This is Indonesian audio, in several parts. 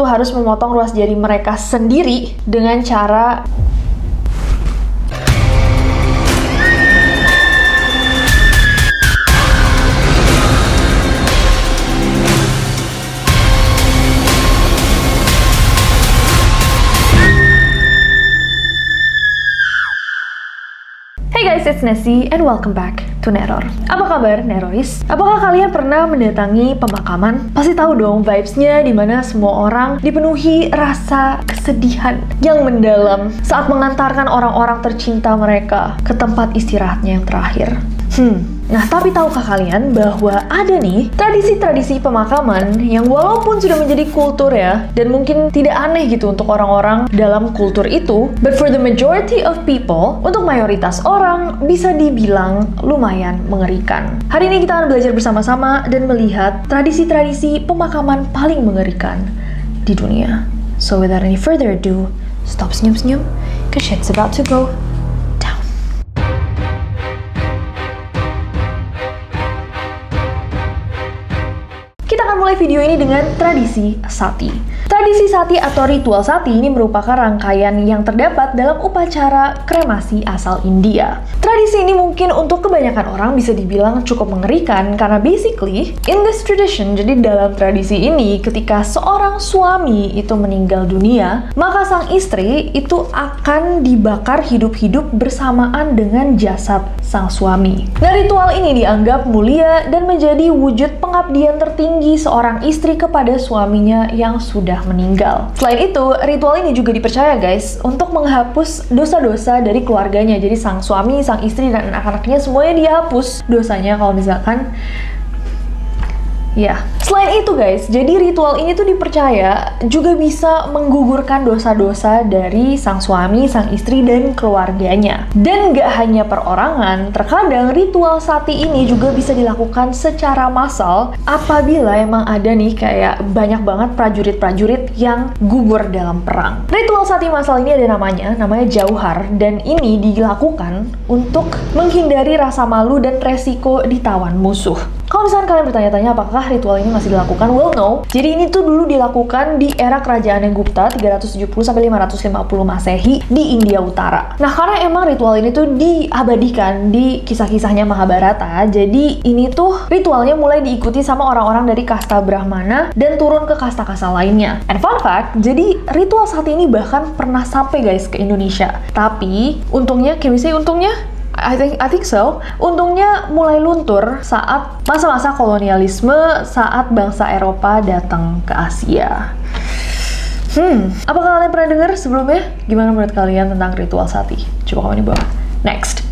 itu harus memotong ruas jari mereka sendiri dengan cara Hey guys, it's Nessie and welcome back to Neror. Apa kabar, Neroris? Apakah kalian pernah mendatangi pemakaman? Pasti tahu dong vibes-nya dimana semua orang dipenuhi rasa kesedihan yang mendalam saat mengantarkan orang-orang tercinta mereka ke tempat istirahatnya yang terakhir. Nah, tapi tahukah kalian bahwa ada nih tradisi-tradisi pemakaman yang walaupun sudah menjadi kultur ya, dan mungkin tidak aneh gitu untuk orang-orang dalam kultur itu, but for the majority of people, untuk mayoritas orang bisa dibilang lumayan mengerikan. Hari ini kita akan belajar bersama-sama dan melihat tradisi-tradisi pemakaman paling mengerikan di dunia. So without any further ado, stop senyum-senyum, cause shit's about to go. Kita akan mulai video ini dengan tradisi sati. Tradisi sati atau ritual sati ini merupakan rangkaian yang terdapat dalam upacara kremasi asal India. Tradisi ini mungkin untuk kebanyakan orang bisa dibilang cukup mengerikan karena basically in this tradition, jadi dalam tradisi ini ketika seorang suami itu meninggal dunia, maka sang istri itu akan dibakar hidup-hidup bersamaan dengan jasad sang suami. Nah, ritual ini dianggap mulia dan menjadi wujud pengabdian tertinggi seorang istri kepada suaminya yang sudah meninggal. Selain itu, ritual ini juga dipercaya guys untuk menghapus dosa-dosa dari keluarganya. Jadi sang suami, sang istri, dan anak-anaknya semuanya dihapus dosanya kalau misalkan ya. Selain itu guys, jadi ritual ini tuh dipercaya juga bisa menggugurkan dosa-dosa dari sang suami, sang istri, dan keluarganya. Dan gak hanya perorangan, terkadang ritual sati ini juga bisa dilakukan secara massal apabila emang ada nih kayak banyak banget prajurit-prajurit yang gugur dalam perang. Ritual sati massal ini ada namanya jauhar, dan ini dilakukan untuk menghindari rasa malu dan resiko ditawan musuh. Kalau misalkan kalian bertanya-tanya apakah ritual ini masih dilakukan, well no. Jadi ini tuh dulu dilakukan di era kerajaan yang Gupta 370-550 Masehi di India Utara. Nah, karena emang ritual ini tuh diabadikan di kisah-kisahnya Mahabharata, jadi ini tuh ritualnya mulai diikuti sama orang-orang dari kasta Brahmana dan turun ke kasta-kasta lainnya. And fun fact, jadi ritual saat ini bahkan pernah sampai guys ke Indonesia. Tapi untungnya, can we say untungnya? I think so. Untungnya mulai luntur saat masa-masa kolonialisme, saat bangsa Eropa datang ke Asia. Apakah kalian pernah dengar sebelumnya? Gimana menurut kalian tentang ritual sati? Coba komen di bawah. Next.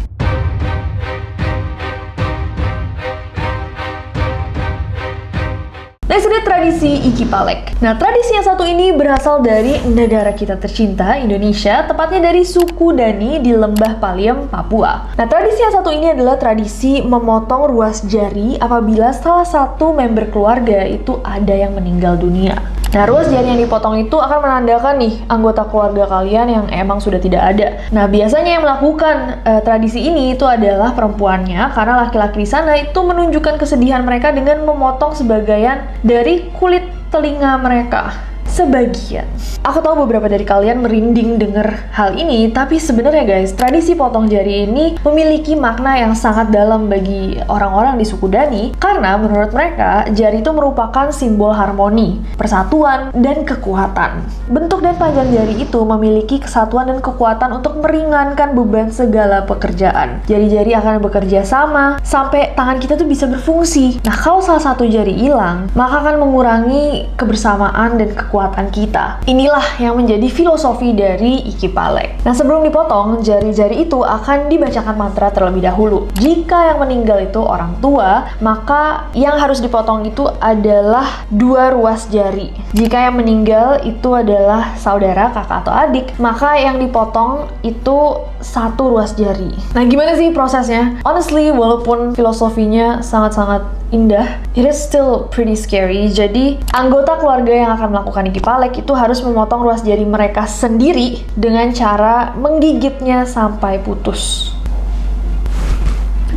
Next ada tradisi Iki Palek. Nah, tradisi yang satu ini berasal dari negara kita tercinta, Indonesia, tepatnya dari suku Dani di Lembah Paliem, Papua. Nah, tradisi yang satu ini adalah tradisi memotong ruas jari apabila salah satu member keluarga itu ada yang meninggal dunia. Nah, ruas jari yang dipotong itu akan menandakan nih anggota keluarga kalian yang emang sudah tidak ada. Nah, biasanya yang melakukan tradisi ini itu adalah perempuannya, karena laki-laki di sana itu menunjukkan kesedihan mereka dengan memotong sebagian dari kulit telinga mereka. Sebagian. Aku tahu beberapa dari kalian merinding denger hal ini, tapi sebenarnya guys, tradisi potong jari ini memiliki makna yang sangat dalam bagi orang-orang di suku Dani, karena menurut mereka, jari itu merupakan simbol harmoni, persatuan, dan kekuatan. Bentuk dan panjang jari itu memiliki kesatuan dan kekuatan untuk meringankan beban segala pekerjaan. Jari-jari akan bekerja sama sampai tangan kita tuh bisa berfungsi. Nah, kalau salah satu jari hilang, maka akan mengurangi kebersamaan dan kekuatan kita. Inilah yang menjadi filosofi dari Iki Palek. Nah, sebelum dipotong, jari-jari itu akan dibacakan mantra terlebih dahulu. Jika yang meninggal itu orang tua, maka yang harus dipotong itu adalah 2 ruas jari. Jika yang meninggal itu adalah saudara, kakak, atau adik, maka yang dipotong itu 1 ruas jari. Nah, gimana sih prosesnya? Honestly, walaupun filosofinya sangat-sangat indah, it is still pretty scary. Jadi, anggota keluarga yang akan melakukan Iki Palek itu harus memotong ruas jari mereka sendiri dengan cara menggigitnya sampai putus.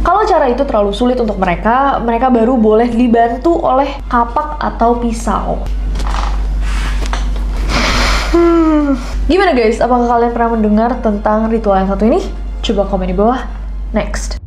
Kalau cara itu terlalu sulit untuk mereka baru boleh dibantu oleh kapak atau pisau. Gimana guys? Apakah kalian pernah mendengar tentang ritual yang satu ini? Coba komen di bawah. Next.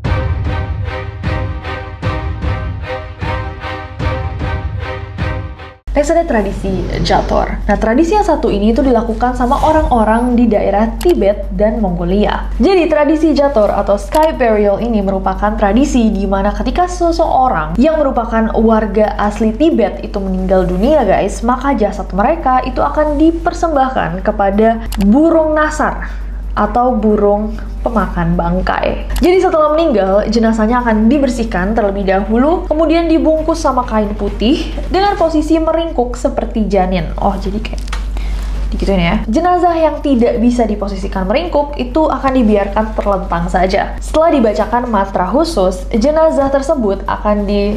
Next ada tradisi Jator. Nah, tradisi yang satu ini itu dilakukan sama orang-orang di daerah Tibet dan Mongolia. Jadi, tradisi Jator atau Sky Burial ini merupakan tradisi di mana ketika seseorang yang merupakan warga asli Tibet itu meninggal dunia, guys, maka jasad mereka itu akan dipersembahkan kepada burung nasar atau burung pemakan bangkai. Jadi setelah meninggal, jenazahnya akan dibersihkan terlebih dahulu, kemudian dibungkus sama kain putih dengan posisi meringkuk seperti janin. Oh, jadi kayak digituin ya. Jenazah yang tidak bisa diposisikan meringkuk itu akan dibiarkan terlentang saja. Setelah dibacakan mantra khusus, jenazah tersebut akan di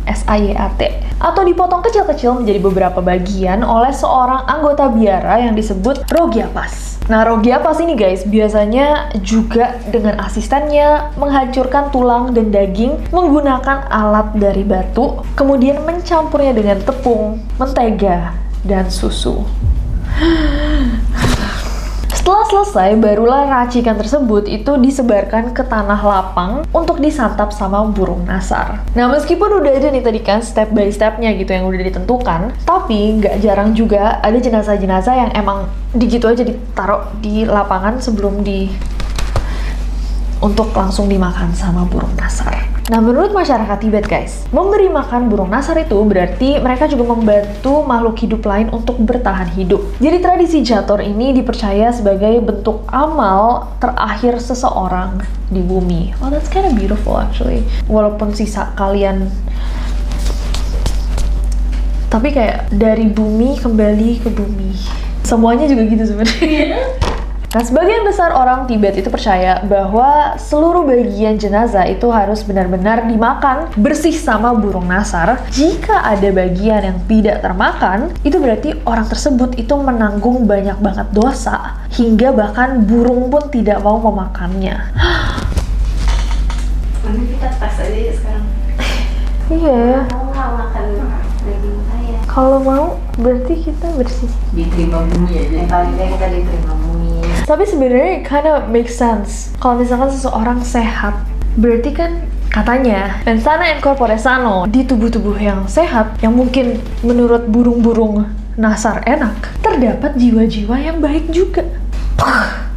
SAYAT atau dipotong kecil-kecil menjadi beberapa bagian oleh seorang anggota biara yang disebut Rogyapas. Nah, Rogyapas ini guys biasanya juga dengan asistennya menghancurkan tulang dan daging menggunakan alat dari batu, kemudian mencampurnya dengan tepung, mentega, dan susu. Setelah selesai, barulah racikan tersebut itu disebarkan ke tanah lapang untuk disantap sama burung nasar. Nah, meskipun udah ada nih tadi kan step by stepnya gitu yang udah ditentukan, tapi nggak jarang juga ada jenazah-jenazah yang emang digitu aja ditaruh di lapangan sebelum untuk langsung dimakan sama burung nasar. Nah, menurut masyarakat Tibet guys, memberi makan burung nasar itu berarti mereka juga membantu makhluk hidup lain untuk bertahan hidup. Jadi tradisi Jator ini dipercaya sebagai bentuk amal terakhir seseorang di bumi. Oh, that's kind of beautiful actually. Walaupun sisa kalian, tapi kayak dari bumi kembali ke bumi. Semuanya juga gitu sebenarnya. Nah, sebagian besar orang Tibet itu percaya bahwa seluruh bagian jenazah itu harus benar-benar dimakan bersih sama burung nasar. Jika ada bagian yang tidak termakan, itu berarti orang tersebut itu menanggung banyak banget dosa, hingga bahkan burung pun tidak mau memakannya. Ini kita tes aja ya sekarang. Iya. Mau nggak makan daging saya? Kalau mau, berarti kita bersih. Diterima bumi aja. Yang paling baik kita diterima bumi. Tapi sebenarnya kinda make sense. Kalau misalkan seseorang sehat, berarti kan katanya mensana in corpore sano, di tubuh-tubuh yang sehat, yang mungkin menurut burung-burung nasar enak, terdapat jiwa-jiwa yang baik juga.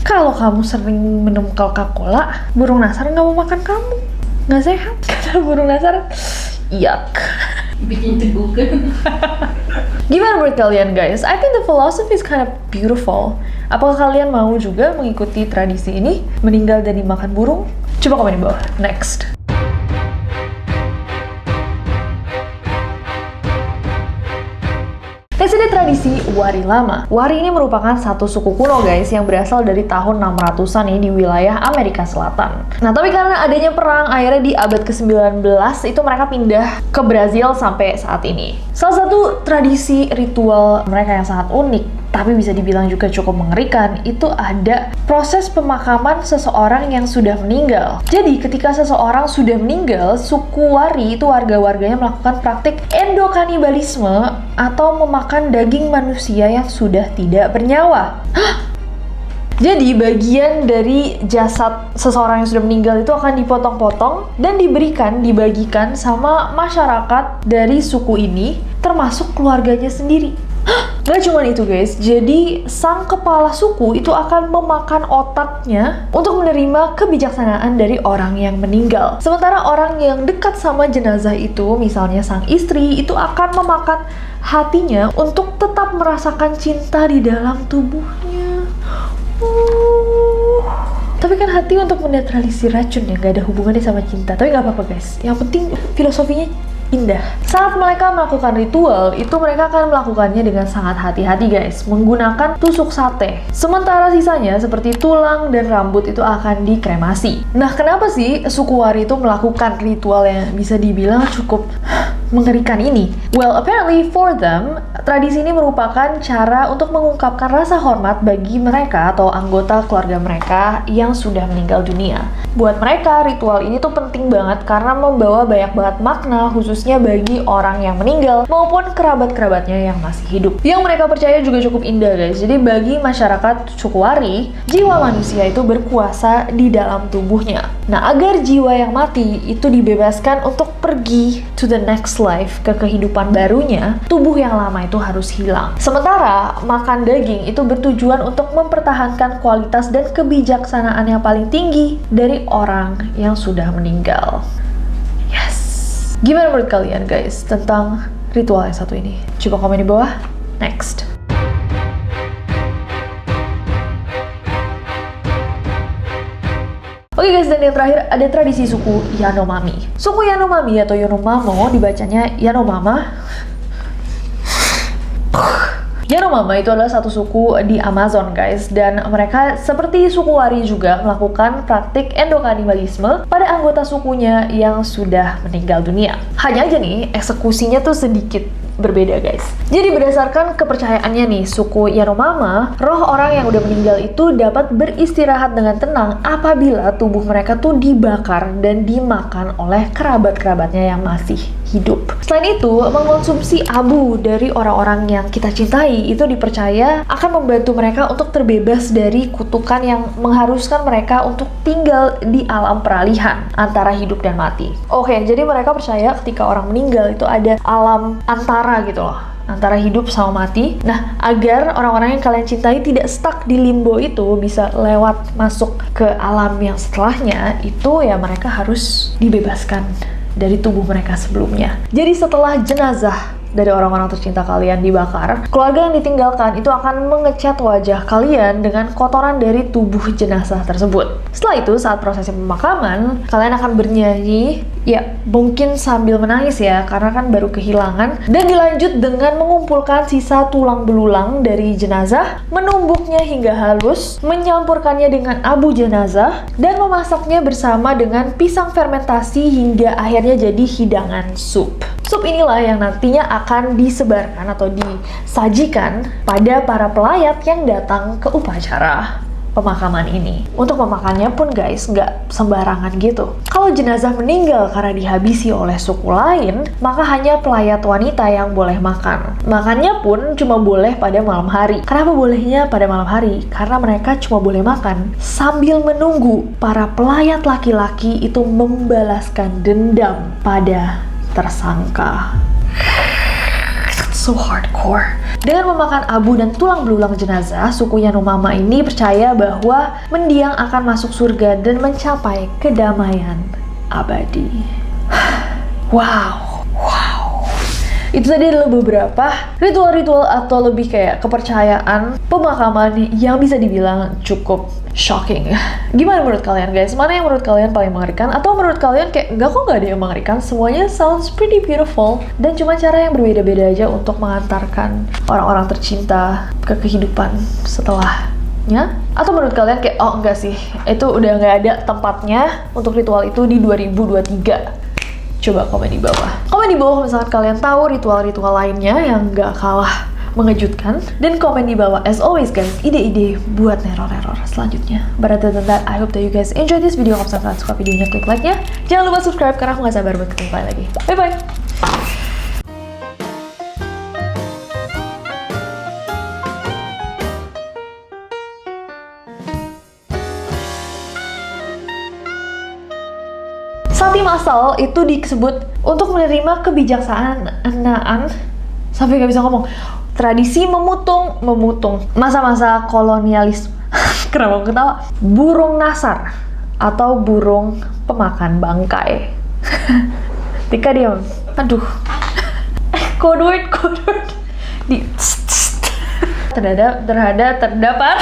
Kalau kamu sering minum Coca-Cola, burung nasar nggak mau makan kamu, nggak sehat. Kata burung nasar, yak. Bikin tegukan. Gimana menurut kalian guys? I think the philosophy is kind of beautiful. Apakah kalian mau juga mengikuti tradisi ini? Meninggal dan dimakan burung? Coba komen di bawah. Next. Next ada tradisi Wari Lama. Wari ini merupakan satu suku kuno guys yang berasal dari tahun 600-an nih di wilayah Amerika Selatan. Nah, tapi karena adanya perang akhirnya di abad ke-19 itu mereka pindah ke Brazil sampai saat ini. Salah satu tradisi ritual mereka yang sangat unik tapi bisa dibilang juga cukup mengerikan, itu ada proses pemakaman seseorang yang sudah meninggal. Jadi ketika seseorang sudah meninggal, suku Wari itu warga-warganya melakukan praktik endokanibalisme atau memakan daging manusia yang sudah tidak bernyawa. Jadi bagian dari jasad seseorang yang sudah meninggal itu akan dipotong-potong dan dibagikan sama masyarakat dari suku ini, termasuk keluarganya sendiri. Gak cuma itu guys, jadi sang kepala suku itu akan memakan otaknya untuk menerima kebijaksanaan dari orang yang meninggal. Sementara orang yang dekat sama jenazah itu, misalnya sang istri, itu akan memakan hatinya untuk tetap merasakan cinta di dalam tubuhnya. Tapi kan hati untuk menetralisir racun ya, gak ada hubungannya sama cinta. Tapi gak apa-apa guys, yang penting filosofinya indah. Saat mereka melakukan ritual, itu mereka akan melakukannya dengan sangat hati-hati guys, menggunakan tusuk sate. Sementara sisanya seperti tulang dan rambut itu akan dikremasi. Nah, kenapa sih suku Wari itu melakukan ritual yang bisa dibilang cukup mengerikan ini? Well, apparently for them, tradisi ini merupakan cara untuk mengungkapkan rasa hormat bagi mereka atau anggota keluarga mereka yang sudah meninggal dunia. Buat mereka, ritual ini tuh penting banget karena membawa banyak banget makna, khususnya bagi orang yang meninggal maupun kerabat-kerabatnya yang masih hidup. Yang mereka percaya juga cukup indah, guys. Jadi bagi masyarakat suku Wari, jiwa manusia itu berkuasa di dalam tubuhnya. Nah, agar jiwa yang mati itu dibebaskan untuk pergi to the next life, ke kehidupan barunya, tubuh yang lama itu harus hilang. Sementara makan daging itu bertujuan untuk mempertahankan kualitas dan kebijaksanaan yang paling tinggi dari orang yang sudah meninggal. Yes. Gimana menurut kalian, guys, tentang ritual yang satu ini? Coba komen di bawah. Next. Oke guys, dan yang terakhir ada tradisi suku Yanomami. Suku Yanomami atau Yanomamo dibacanya Yanomama. Yanomama itu adalah satu suku di Amazon, guys, dan mereka seperti suku Wari juga melakukan praktik endokanibalisme pada anggota sukunya yang sudah meninggal dunia. Hanya aja nih, eksekusinya tuh sedikit berbeda, guys. Jadi berdasarkan kepercayaannya nih, suku Yanomama, roh orang yang udah meninggal itu dapat beristirahat dengan tenang apabila tubuh mereka tuh dibakar dan dimakan oleh kerabat-kerabatnya yang masih hidup. Selain itu, mengkonsumsi abu dari orang-orang yang kita cintai itu dipercaya akan membantu mereka untuk terbebas dari kutukan yang mengharuskan mereka untuk tinggal di alam peralihan antara hidup dan mati. Oke, jadi mereka percaya ketika orang meninggal itu ada alam antara gitu loh, antara hidup sama mati. Nah, agar orang-orang yang kalian cintai tidak stuck di limbo itu, bisa lewat masuk ke alam yang setelahnya, itu ya mereka harus dibebaskan dari tubuh mereka sebelumnya. Jadi setelah jenazah dari orang-orang tercinta kalian dibakar, keluarga yang ditinggalkan itu akan mengecat wajah kalian dengan kotoran dari tubuh jenazah tersebut. Setelah itu, saat prosesi pemakaman, kalian akan bernyanyi, ya mungkin sambil menangis ya, karena kan baru kehilangan, dan dilanjut dengan mengumpulkan sisa tulang belulang dari jenazah, menumbuknya hingga halus, menyampurkannya dengan abu jenazah, dan memasaknya bersama dengan pisang fermentasi hingga akhirnya jadi hidangan sup. Sup inilah yang nantinya akan disebarkan atau disajikan pada para pelayat yang datang ke upacara pemakaman ini. Untuk memakannya pun, guys, nggak sembarangan gitu. Kalau jenazah meninggal karena dihabisi oleh suku lain, maka hanya pelayat wanita yang boleh makan. Makannya pun cuma boleh pada malam hari. Kenapa bolehnya pada malam hari? Karena mereka cuma boleh makan sambil menunggu para pelayat laki-laki itu membalaskan dendam pada tersangka. So hardcore. Dengan memakan abu dan tulang belulang jenazah, suku Yanomama ini percaya bahwa mendiang akan masuk surga dan mencapai kedamaian abadi. Wow. Itu tadi adalah beberapa ritual-ritual atau lebih kayak kepercayaan pemakaman yang bisa dibilang cukup shocking. Gimana menurut kalian, guys? Mana yang menurut kalian paling mengerikan? Atau menurut kalian kayak enggak, kok nggak ada yang mengerikan? Semuanya sounds pretty beautiful, dan cuma cara yang berbeda-beda aja untuk mengantarkan orang-orang tercinta ke kehidupan setelahnya. Atau menurut kalian kayak, oh enggak sih, itu udah nggak ada tempatnya untuk ritual itu di 2023. Coba komen di bawah. Komen di bawah kalau misalkan kalian tahu ritual-ritual lainnya yang nggak kalah mengejutkan. Dan komen di bawah, as always guys, ide-ide buat neror-neror selanjutnya. But other than that, I hope that you guys enjoy this video. Kalau misalkan suka videonya, klik like-nya. Jangan lupa subscribe karena aku nggak sabar buat ketemu kalian lagi. Bye-bye! Sati masal itu disebut untuk menerima kebijaksanaan, sampai nggak bisa ngomong. Tradisi memutung masa-masa kolonialisme. Kenapa aku ketawa? Burung nasar atau burung pemakan bangkai. Tika diam. Aduh. Code word di terdapat